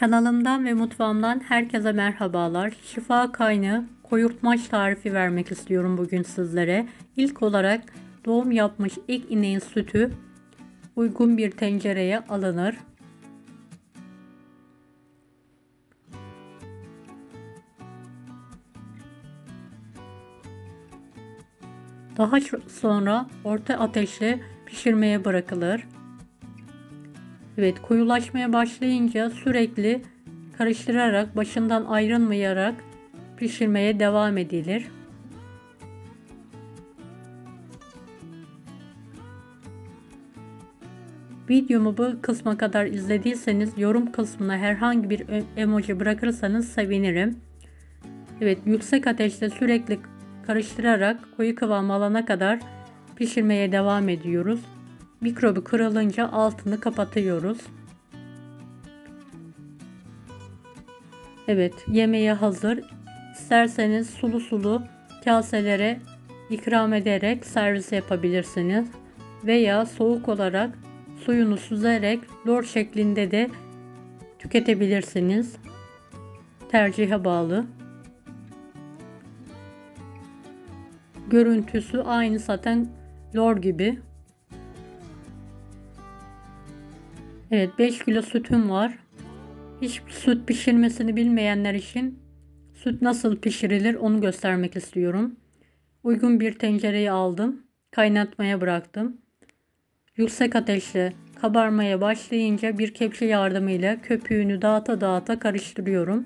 Kanalımdan ve mutfağımdan herkese merhabalar. Şifa kaynağı koyultmaç tarifi vermek istiyorum bugün sizlere. İlk olarak doğum yapmış ilk ineğin sütü uygun bir tencereye alınır. Daha sonra orta ateşte pişirmeye bırakılır. Evet, koyulaşmaya başlayınca sürekli karıştırarak, başından ayrılmayarak pişirmeye devam edilir. Videomu bu kısma kadar izlediyseniz yorum kısmına herhangi bir emoji bırakırsanız sevinirim. Evet, yüksek ateşte sürekli karıştırarak koyu kıvam alana kadar pişirmeye devam ediyoruz. Mikrobu kırılınca altını kapatıyoruz. Evet, yemeğe hazır. İsterseniz sulu sulu kaselere ikram ederek servis yapabilirsiniz. Veya soğuk olarak suyunu süzerek lor şeklinde de tüketebilirsiniz. Tercihe bağlı. Görüntüsü aynı zaten lor gibi. Evet, 5 kilo sütüm var. Hiç süt pişirmesini bilmeyenler için süt nasıl pişirilir onu göstermek istiyorum. Uygun bir tencereyi aldım. Kaynatmaya bıraktım. Yüksek ateşte kabarmaya başlayınca bir kepçe yardımıyla köpüğünü dağıta dağıta karıştırıyorum.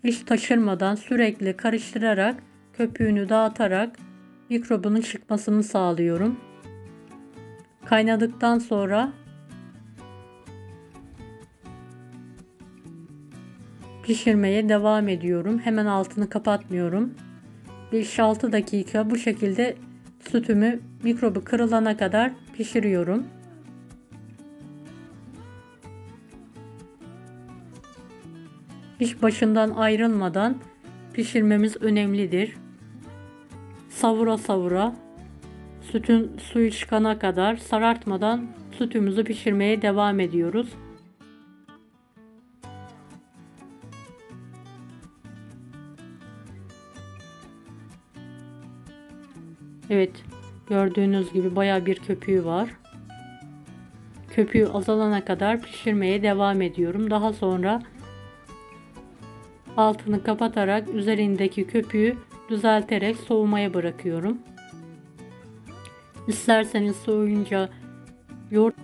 Hiç taşırmadan sürekli karıştırarak köpüğünü dağıtarak mikrobunun çıkmasını sağlıyorum. Kaynadıktan sonra pişirmeye devam ediyorum. Hemen altını kapatmıyorum. 5-6 dakika bu şekilde sütümü mikrobu kırılana kadar pişiriyorum. Hiç başından ayrılmadan pişirmemiz önemlidir. Savura savura sütün suyu çıkana kadar sarartmadan sütümüzü pişirmeye devam ediyoruz. Evet, gördüğünüz gibi baya bir köpüğü var. Köpüğü azalana kadar pişirmeye devam ediyorum. Daha sonra altını kapatarak üzerindeki köpüğü düzelterek soğumaya bırakıyorum. İsterseniz soğuyunca yoğurt